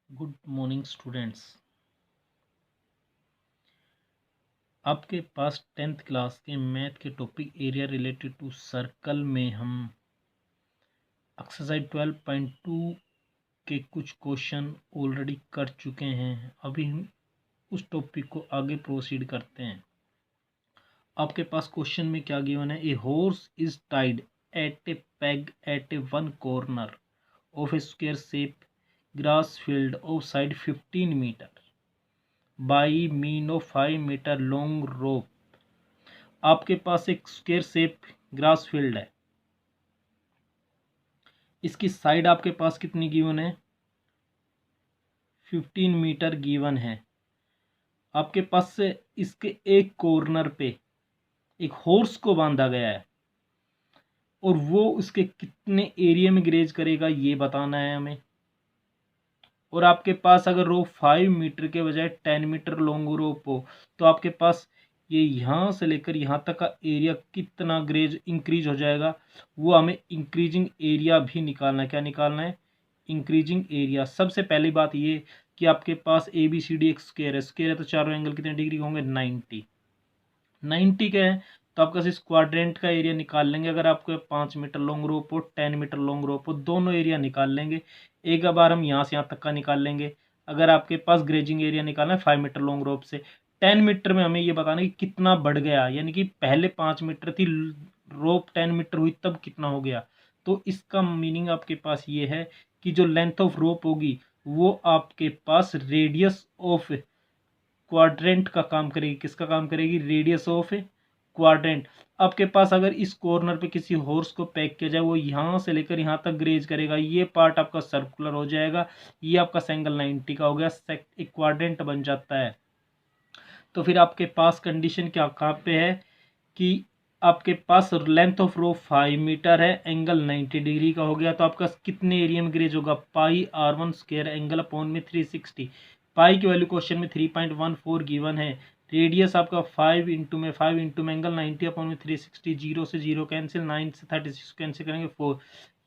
Good morning students. आपके पास 10th class के मैथ के topic area related to circle में हम एक्सरसाइज 12.2 के कुछ क्वेश्चन ऑलरेडी कर चुके हैं। अभी हम उस टॉपिक को आगे प्रोसीड करते हैं। आपके पास क्वेश्चन में क्या गिवन है? A horse is tied at a peg at a one corner of a square shape grass field of side 15 metre by mean of 5 metre long rope. आपके पास एक स्क्वायर शेप ग्रास फील्ड है। इसकी side आपके पास कितनी given है? 15 metre given है। आपके पास से इसके एक कॉर्नर पे एक हॉर्स को बांधा गया है और वो उसके कितने एरिया में ग्रेज करेगा ये बताना है हमें। और आपके पास अगर रोप 5 मीटर के बजाय 10 मीटर लॉन्ग रोप हो तो आपके पास ये यहाँ से लेकर यहाँ तक का एरिया कितना ग्रेज इंक्रीज हो जाएगा, वो हमें इंक्रीजिंग एरिया भी निकालना है। क्या निकालना है? Increasing area. सबसे पहली बात ये कि आपके पास ए बी सी डी एक स्क्वायर है। स्क्वायर है तो चारों एंगल कितने डिग्री होंगे? 90 के हैं तो आपका इस क्वाड्रेंट का एरिया निकाल लेंगे। अगर आपको 5 मीटर लॉन्ग रोप हो 10 मीटर लॉन्ग रोप हो दोनों एरिया निकाल लेंगे। एक बार हम यहाँ से यहाँ तक का निकाल लेंगे। अगर आपके पास ग्रेजिंग एरिया निकालना है 5 मीटर लॉन्ग रोप से 10 मीटर में हमें ये बताना है कि कितना बढ़ गया, यानी कि पहले 5 मीटर थी रोप 10 मीटर हुई तब कितना हो गया। तो इसका मीनिंग आपके पास ये है कि जो लेंथ ऑफ रोप होगी वो आपके पास रेडियस ऑफ क्वाड्रेंट का काम करेगी। किसका काम करेगी? Radius of quadrant. आपके पास अगर इस कॉर्नर पे किसी हॉर्स को पैक किया जाए वो यहाँ से लेकर यहाँ तक ग्रेज करेगा, ये पार्ट आपका सर्कुलर हो जाएगा, ये आपका एंगल 90 का हो गया, एक क्वाड्रेंट बन जाता है। तो फिर आपके पास कंडीशन क्या कहाँ पे है कि आपके पास लेंथ ऑफ रोप 5 मीटर है, एंगल 90 डिग्री का हो गया। तो आपका कितने एरिया में ग्रेज होगा? पाई R1 स्क्वायर एंगल अपॉन में 360। पाई की वैल्यू क्वेश्चन में 3.14 गिवन है। रेडियस आपका 5 इंटू में एंगल 90 अपॉन में 360। 0 से 0 कैंसिल, 9 से 36 कैंसिल करेंगे 4।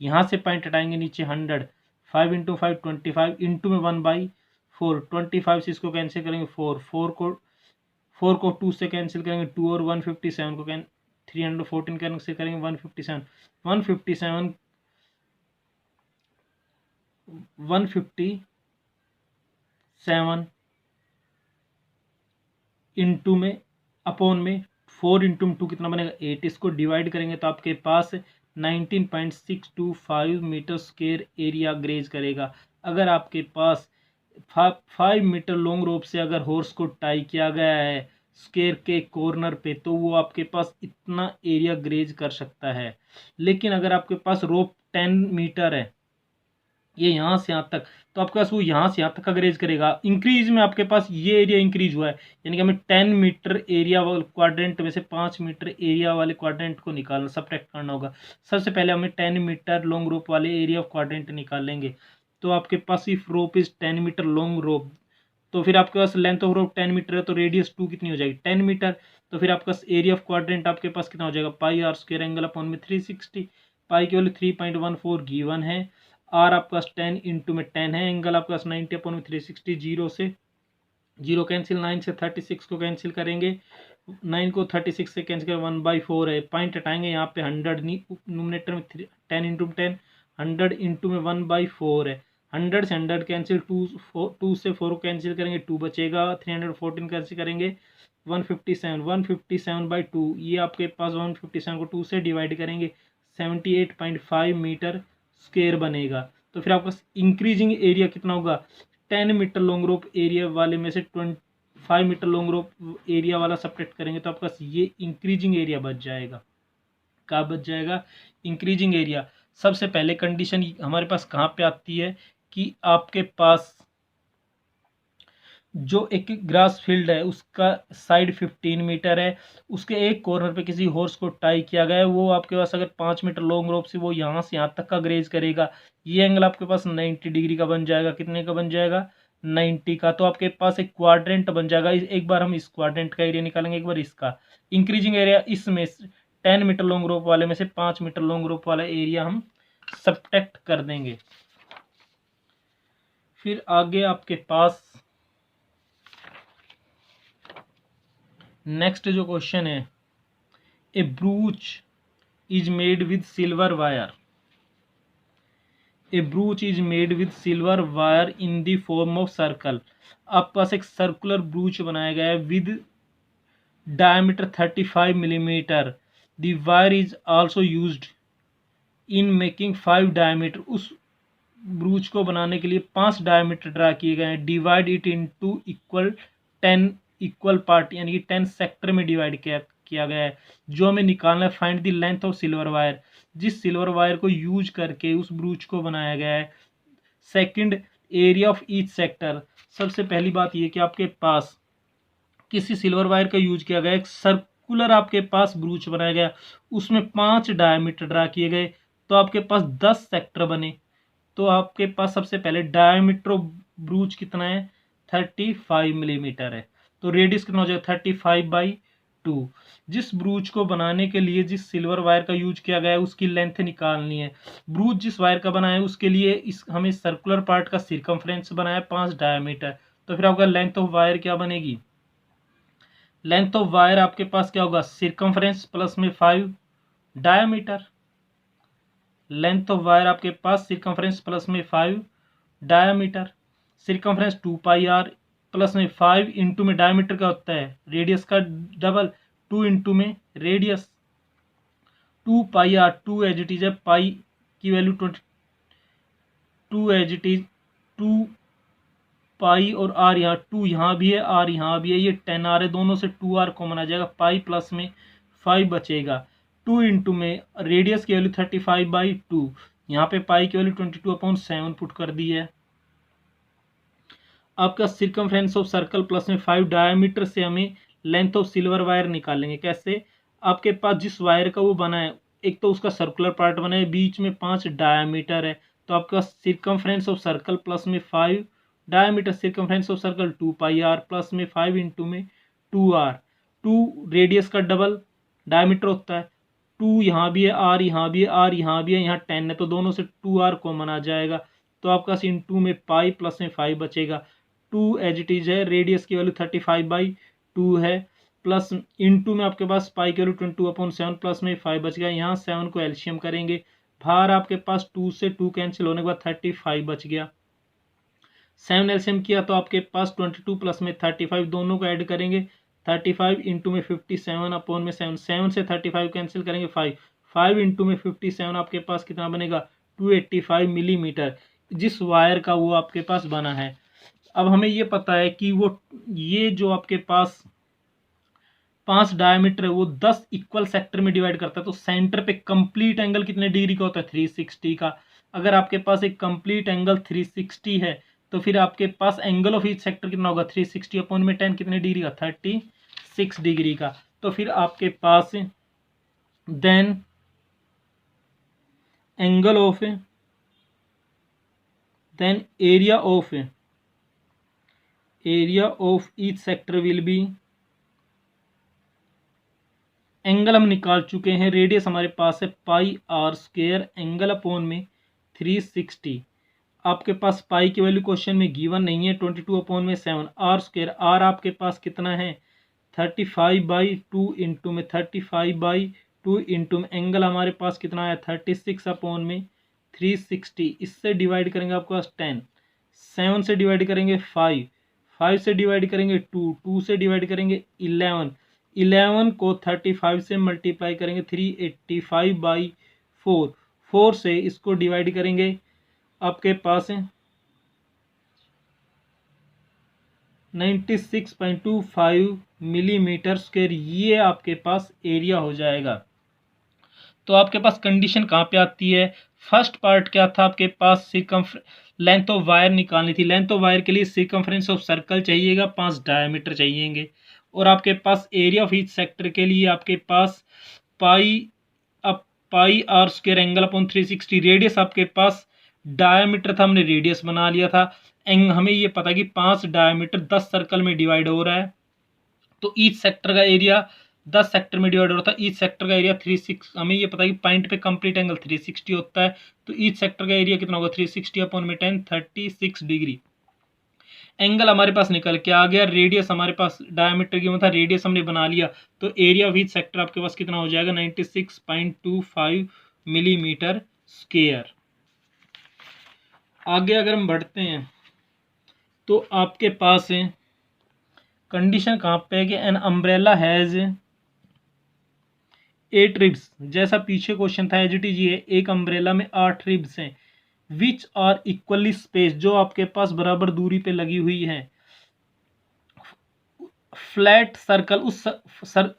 यहाँ से पॉइंट हटाएंगे नीचे 100। 5 इंटू 5 25 इंटू में 1/4। 25 से इसको कैंसिल करेंगे 4। 4 को 2 से कैंसिल करेंगे 2 और 157 को 314 कैंसिल करेंगे 157। 157 इंटू में अपॉन में 4 इंटू 2 कितना बनेगा? 8। इसको डिवाइड करेंगे तो आपके पास 19.625 मीटर स्क्वायर एरिया ग्रेज करेगा। अगर आपके पास 5 मीटर लॉन्ग रोप से अगर हॉर्स को टाई किया गया है स्क्वायर के कॉर्नर पे तो वो आपके पास इतना एरिया ग्रेज कर सकता है। लेकिन अगर आपके पास रोप 10 मीटर है, ये यहाँ से यहाँ तक, तो आपके पास वो यहाँ से यहाँ तक का ग्रेज करेगा। इंक्रीज में आपके पास ये एरिया इंक्रीज हुआ है, यानी कि हमें 10 मीटर एरिया वाले क्वाड्रेंट में से 5 मीटर एरिया वाले क्वाड्रेंट को निकालना, सब्ट्रैक्ट करना होगा। सबसे पहले हमें 10 मीटर लॉन्ग रोप वाले एरिया ऑफ क्वाड्रेंट निकाल लेंगे। तो आपके पास if rope is 10 metre long rope तो फिर आपके पास लेंथ ऑफ रोप 10 मीटर है तो रेडियस 2 कितनी हो जाएगी? 10 मीटर। तो फिर आपका एरिया ऑफ क्वाड्रेंट आपके पास कितना हो जाएगा? पाई R स्क्वायर एंगल अपॉन में 360। पाई की वैल्यू 3.14 गिवन है। आर आपके पास 10 इंटू में 10 है, एंगल आपके पास 90 अपॉन में 360। 0 से 0 कैंसिल, 9 से 36 को कैंसिल करेंगे, 9 को 36 से कैंसिल करें 1/4 है। पॉइंट हटाएंगे यहाँ पे 100 नोमिनेटर में 10 इंटू 10 100 इंटू में 1/4 है। 100 से 100 कैंसिल, 2 से 4 कैंसिल करेंगे 2 बचेगा, 314 कैंसिल करेंगे 157। 157/2 ये आपके पास 157 को 2 से डिवाइड करेंगे 78.5 मीटर स्क्वायर बनेगा। तो फिर आपका इंक्रीजिंग एरिया कितना होगा? 10 मीटर लॉन्ग रोप एरिया वाले में से 5 मीटर लॉन्ग रोप एरिया वाला सब्ट्रैक्ट करेंगे तो आपका ये इंक्रीजिंग एरिया बच जाएगा। क्या बच जाएगा? Increasing area. सबसे पहले कंडीशन हमारे पास कहाँ पे आती है कि आपके पास जो एक ग्रास फील्ड है उसका साइड 15 मीटर है, उसके एक कॉर्नर पे किसी हॉर्स को टाई किया गया है, वो आपके पास अगर 5 मीटर लॉन्ग रोप से वो यहाँ से यहाँ तक का ग्रेज करेगा, ये एंगल आपके पास 90 डिग्री का बन जाएगा। कितने का बन जाएगा? 90 का। तो आपके पास एक क्वाड्रेंट बन जाएगा। एक बार हम इस क्वाड्रेंट का एरिया निकालेंगे, एक बार इसका इंक्रीजिंग एरिया। इसमें 10 मीटर लॉन्ग रोप वाले में से 5 मीटर लॉन्ग रोप वाला एरिया हम सब्ट्रैक्ट कर देंगे। फिर आगे आपके पास नेक्स्ट जो क्वेश्चन है, a brooch is made with silver wire. A brooch is made with silver wire in the form of circle. आपके पास एक सर्कुलर ब्रूच बनाया गया है with diameter 35 millimetre. The wire is also used in making 5 diameter. उस brooch को बनाने के लिए 5 डायमीटर ड्रा किए गए हैं। Divide it into equal 10 equal part, यानी कि 10 सेक्टर में डिवाइड किया गया है। जो हमें निकालना है, find the length of silver wire. जिस सिल्वर वायर को यूज करके उस ब्रूच को बनाया गया है। Second, area of each sector. सबसे पहली बात यह कि आपके पास किसी सिल्वर वायर का यूज किया गया, एक सर्कुलर आपके पास ब्रूच बनाया गया, उसमें 5 डायमीटर ड्रा किए गए, तो आपके पास 10 सेक्टर बने। तो आपके पास सबसे पहले डायमीटर ऑफ ब्रूच कितना है, 35 मिलीमीटर है। तो रेडियस कितना हो जाएगा, 35/2। जिस ब्रूच को बनाने के लिए जिस सिल्वर वायर का यूज किया गया है उसकी लेंथ निकालनी है। ब्रूच जिस वायर का बना है उसके लिए हमें सर्कुलर पार्ट का सिरकमफ्रेंस बनाया 5 डायमीटर। तो फिर आपका लेंथ ऑफ वायर क्या बनेगी, लेंथ ऑफ वायर आपके पास क्या होगा, सिरकमफ्रेंस प्लस में 5 डायमीटर। लेंथ ऑफ वायर आपके पास सिरकमफ्रेंस प्लस में 5 डायमीटर। सिरकमफ्रेंस 2πr प्लस में 5 इंटू में डायमीटर का होता है रेडियस का डबल, 2 इंटू में radius. 2πr 2 as it is है, पाई की value 20, 2 as it is 2 pi और आर यहाँ 2 यहाँ भी है, आर यहाँ भी है, ये 10r है, दोनों से 2r कॉमन आ जाएगा, पाई प्लस में 5 बचेगा। 2 इंटू में रेडियस की वैल्यू 35/2, यहाँ पे पाई की वैल्यू 22/7 पुट कर दी है। आपका सिरकमफ्रेंस ऑफ सर्कल प्लस में 5 डायमीटर से हमें लेंथ ऑफ सिल्वर वायर निकालेंगे। कैसे, आपके पास जिस वायर का वो बना है, एक तो उसका सर्कुलर पार्ट बना है, बीच में 5 डायमीटर है, तो आपका सिरकमफ्रेंस ऑफ सर्कल प्लस में 5 diameter, circumference of circle 2πr plus में 5 इंटू में 2r। 2 रेडियस का डबल डायमीटर होता है, 2 यहाँ भी है, आर यहाँ भी है, आर यहाँ भी है, यहाँ 10 है, तो दोनों से 2r कॉमन आ जाएगा, तो आपका इंटू में पाई प्लस में 5 बचेगा। 2 एज इट इज है, रेडियस की वैल्यू 35/2 है, प्लस इंटू में आपके पास पाई की वैल्यू 22/7 प्लस में 5 बच गया। यहाँ 7 को एलसीएम करेंगे, बाहर आपके पास 2 से 2 कैंसिल होने के बाद 35 बच गया। 7 एलसीएम किया तो आपके पास 22 प्लस में 35, दोनों को ऐड करेंगे, 35 इंटू में 57 अपॉन में 7, 7 से 35 कैंसिल करेंगे 5, 5 इंटू में 57 आपके पास कितना बनेगा, 285 मिलीमीटर जिस वायर का वो आपके पास बना है। अब हमें ये पता है कि वो ये जो आपके पास 5 डायमीटर है वो 10 इक्वल सेक्टर में डिवाइड करता है, तो सेंटर पे कंप्लीट एंगल कितने डिग्री का होता है, 360 का। अगर आपके पास एक कंप्लीट एंगल 360 है तो फिर आपके पास एंगल ऑफ ईच सेक्टर कितना होगा, 360 अपॉन में 10 कितने डिग्री का, 36 डिग्री का। तो फिर आपके पास then angle of then area of each sector will be, angle हम निकाल चुके हैं, रेडियस हमारे पास है πr², एंगल अपॉन में 360। आपके पास पाई की वैल्यू क्वेश्चन में गिवन नहीं है, 22/7, r², r आपके पास कितना है 35/2 इंटू में 35/2 इंटू में एंगल हमारे पास कितना है 36/360, इससे डिवाइड करेंगे आपके पास 10, 7 से डिवाइड करेंगे 5, 5 से डिवाइड करेंगे 2, 2 से डिवाइड करेंगे 11, 11 को 35 से मल्टीप्लाई करेंगे 385/4, 4 से इसको डिवाइड करेंगे आपके पास 96.25 मिलीमीटर स्क्वायर, ये आपके पास एरिया हो जाएगा। तो आपके पास कंडीशन कहाँ पे आती है, फर्स्ट पार्ट क्या था, आपके पास लेंथ ऑफ वायर निकालनी थी, लेंथ ऑफ वायर के लिए सिरकमफ्रेंस ऑफ सर्कल चाहिएगा, 5 डायमीटर चाहिएंगे, और आपके पास एरिया ऑफ ईच सेक्टर के लिए आपके पास πr² एंगल अपॉन 360, रेडियस आपके पास डायमीटर था, हमने रेडियस बना लिया था, हमें ये पता कि 5 डायमीटर 10 सर्कल में डिवाइड हो रहा है, तो ईच सेक्टर का एरिया 10 सेक्टर में डिवाइड हो रहा था, ईच सेक्टर का एरिया 36, हमें ये पता है कि पॉइंट पे कंप्लीट एंगल 360 होता है, तो ईच सेक्टर का एरिया कितना होगा 360 अपॉन में 10, 36 डिग्री। एंगल हमारे पास निकल के आ गया, रेडियस हमारे पास डायमीटर गिवन था, रेडियस हमने बना लिया, तो एरिया ऑफ ईच सेक्टर आपके पास कितना हो जाएगा 96.25 मिलीमीटर स्क्वायर। आगे अगर हम बढ़ते हैं तो आपके पास है कंडीशन कहाँ पे है कि एन अम्ब्रेला हैज 8 रिब्स, जैसा पीछे क्वेश्चन था एज इट इज, ये एक अम्ब्रेला में 8 रिब्स हैं, विच आर इक्वली स्पेस, जो आपके पास बराबर दूरी पे लगी हुई है, फ्लैट सर्कल,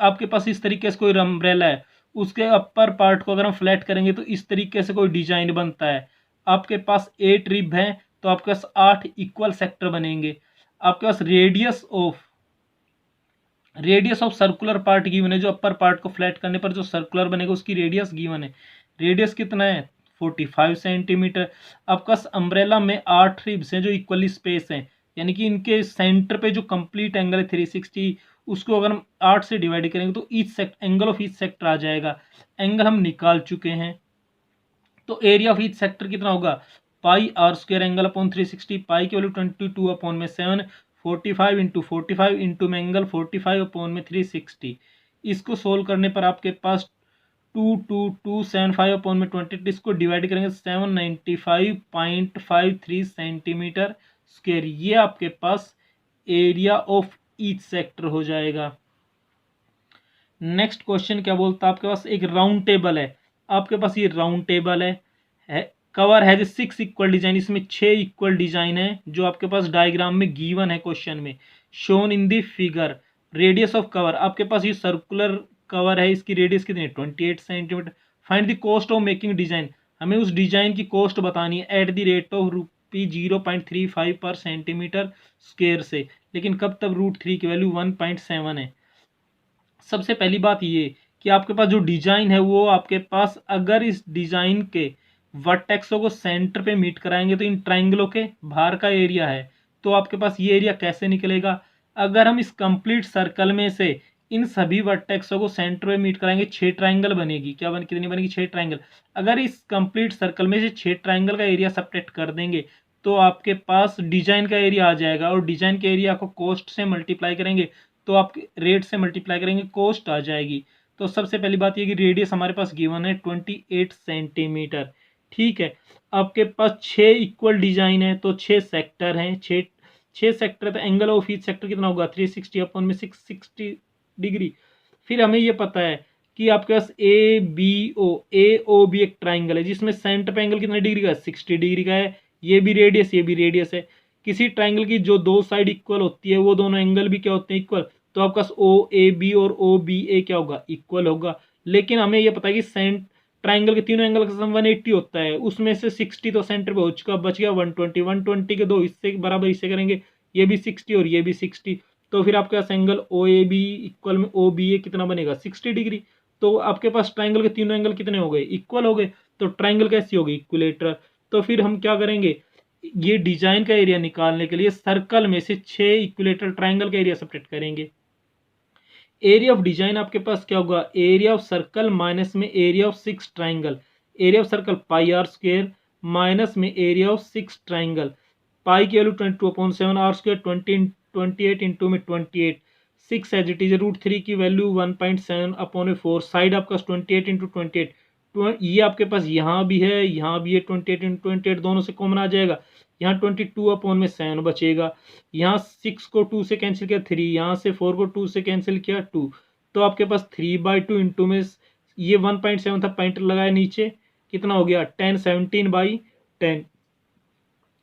आपके पास इस तरीके से कोई अम्ब्रेला है, उसके अपर पार्ट को अगर हम फ्लैट करेंगे तो इस तरीके से कोई डिजाइन बनता है। आपके पास 8 रिब है तो आपके पास 8 इक्वल सेक्टर बनेंगे। आपके पास radius of circular part given है, जो अपर पार्ट को फ्लैट करने पर जो सर्कुलर बनेगा उसकी रेडियस गिवन है। रेडियस कितना है 45 सेंटीमीटर। आपका अम्ब्रेला में 8 रिब्स हैं जो इक्वली स्पेस हैं, यानी कि इनके सेंटर पे जो कंप्लीट एंगल है 360, उसको अगर हम 8 से डिवाइड करेंगे तो एंगल ऑफ ईच सेक्टर आ जाएगा। एंगल हम निकाल चुके हैं, तो एरिया ऑफ ईच सेक्टर कितना होगा पाई आर स्क्वायर एंगल अपॉन 360, पाई की वैल्यू 22 अपॉन में 7, 45 इंटू 45 इंटू में एंगल 45 अपॉन में 360। इसको सोल्व करने पर आपके पास 22275 अपॉन में 20, इसको डिवाइड करेंगे 795.53 सेंटीमीटर स्क्वायर। ये आपके पास एरिया ऑफ ईच सेक्टर हो जाएगा। नेक्स्ट क्वेश्चन क्या बोलता है, आपके पास एक राउंड टेबल है, आपके पास ये राउंड टेबल है कवर है 6 इक्वल डिजाइन, इसमें 6 इक्वल डिजाइन है जो आपके पास डायग्राम में गिवन है क्वेश्चन में, shown in the figure. Radius of cover, आपके पास ये सर्कुलर कवर है, इसकी रेडियस कितनी है 28 centimetre. Find the cost of making design, हमें उस डिजाइन की कॉस्ट बतानी है एट द रेट ऑफ ₹0.35 पर सेंटीमीटर स्क्वायर से, लेकिन कब तक √3 की वैल्यू 1.7 है। सबसे पहली बात ये कि आपके पास जो डिजाइन है वो आपके पास अगर इस डिजाइन के वर्टेक्सों को सेंटर पे मीट कराएंगे तो इन ट्राइंगलों के बाहर का एरिया है, तो आपके पास ये एरिया कैसे निकलेगा। अगर हम इस कंप्लीट सर्कल में से इन सभी वर्टेक्सों को सेंटर पे मीट कराएंगे 6 ट्राइंगल बनेगी, कितनी बनेगी 6 ट्राइंगल। अगर इस कंप्लीट सर्कल में से 6 ट्राइंगल का एरिया सब्ट्रैक्ट कर देंगे तो आपके पास डिजाइन का एरिया आ जाएगा, और डिजाइन के एरिया को कॉस्ट से मल्टीप्लाई करेंगे तो आप रेट से मल्टीप्लाई करेंगे कॉस्ट आ जाएगी। तो सबसे पहली बात ये कि रेडियस हमारे पास गिवन है 28 सेंटीमीटर, ठीक है। आपके पास 6 इक्वल डिजाइन है तो 6 सेक्टर हैं, 6 सेक्टर, तो एंगल ऑफ ईच सेक्टर कितना होगा 360 अपॉन में 660 डिग्री। फिर हमें ये पता है कि आपके पास ए ओ बी एक ट्राइंगल है जिसमें सेंटर पे एंगल कितने डिग्री का है 60 डिग्री का है, ये भी रेडियस है। किसी ट्राइंगल की जो दो साइड इक्वल होती है वो दोनों एंगल भी क्या होते हैं इक्वल, तो आपका ओ ए बी और ओ बी ए क्या होगा इक्वल होगा। लेकिन हमें यह पता है कि ट्राइंगल के तीनों एंगल का सम 180 होता है, उसमें से 60 तो सेंटर पे हो चुका, बच गया 120 के दो हिस्से बराबर हिस्से करेंगे, ये भी 60 और ये भी 60, तो फिर आपके पास angle O A B equal में ओ बी ए कितना बनेगा 60 डिग्री। तो आपके पास ट्राइंगल के तीनों एंगल कितने हो गए इक्वल हो गए, तो ट्राइंगल कैसी होगी इक्विलेटरल। तो फिर हम क्या करेंगे, ये डिजाइन का एरिया निकालने के लिए सर्कल में से 6 इक्विलेटरल ट्राइंगल का एरिया सब्ट्रैक्ट करेंगे। एरिया ऑफ डिजाइन आपके पास क्या होगा, एरिया ऑफ सर्कल माइनस में area of 6 triangle, area of circle pi r square minus में एरिया ऑफ 6 ट्राइंगल, पाई की वैल्यू 22/7, आर स्क्वायर 28 इंटू में 28, 6 एज इट इज, √3 की वैल्यू 1.7 अपॉन 4, साइड आपका 28 इंटू 28, ये आपके पास यहाँ भी है यहाँ भी है, 28 इंटू 28 दोनों से कॉमन आ जाएगा, यहाँ 22 अपॉन में 7 बचेगा, यहाँ 6 को 2 से कैंसिल किया 3, यहाँ से 4 को 2 से कैंसिल किया 2, तो आपके पास 3/2 इंटू में ये 1.7 था, पॉइंटर लगाया नीचे, कितना हो गया 10, 17/10,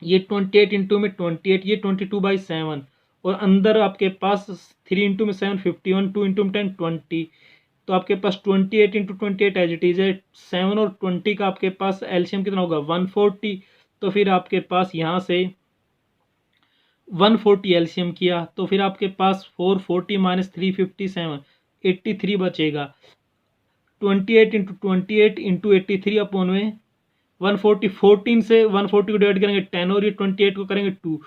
ये 28 इंटू में 28, ये 22/7, और अंदर आपके पास 3 इंटू में 7 51, 2 इंटू में 10 20, तो आपके पास 28 इंटू 28 एज इट इज है, 7 और 20 का आपके पास एलसीएम कितना होगा 140, तो फिर आपके पास यहाँ से 140 एलसीएम किया तो फिर आपके पास 440 माइनस 357 83 बचेगा, 28 इंटू 28 इंटू 83 अपॉन में 140, 14 से 140 को डिवाइड करेंगे 10, और ये 28 को करेंगे 2,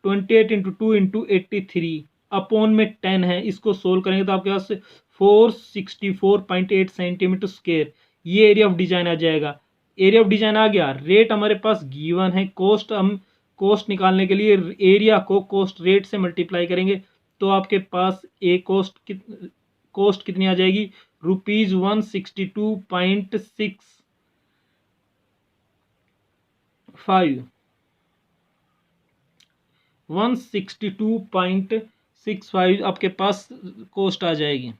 28 इंटू 2 इंटू 83 अपॉन में 10 है, इसको सोल्व करेंगे तो आपके पास 464.8 सेंटीमीटर स्क्वायर ये एरिया ऑफ डिजाइन आ जाएगा। एरिया ऑफ डिजाइन आ गया, रेट हमारे पास गिवन है, कॉस्ट हम कोस्ट निकालने के लिए एरिया को कोस्ट रेट से मल्टीप्लाई करेंगे तो आपके पास कोस्ट कितनी आ जाएगी, ₹162.65 162.65 आपके पास कोस्ट आ जाएगी।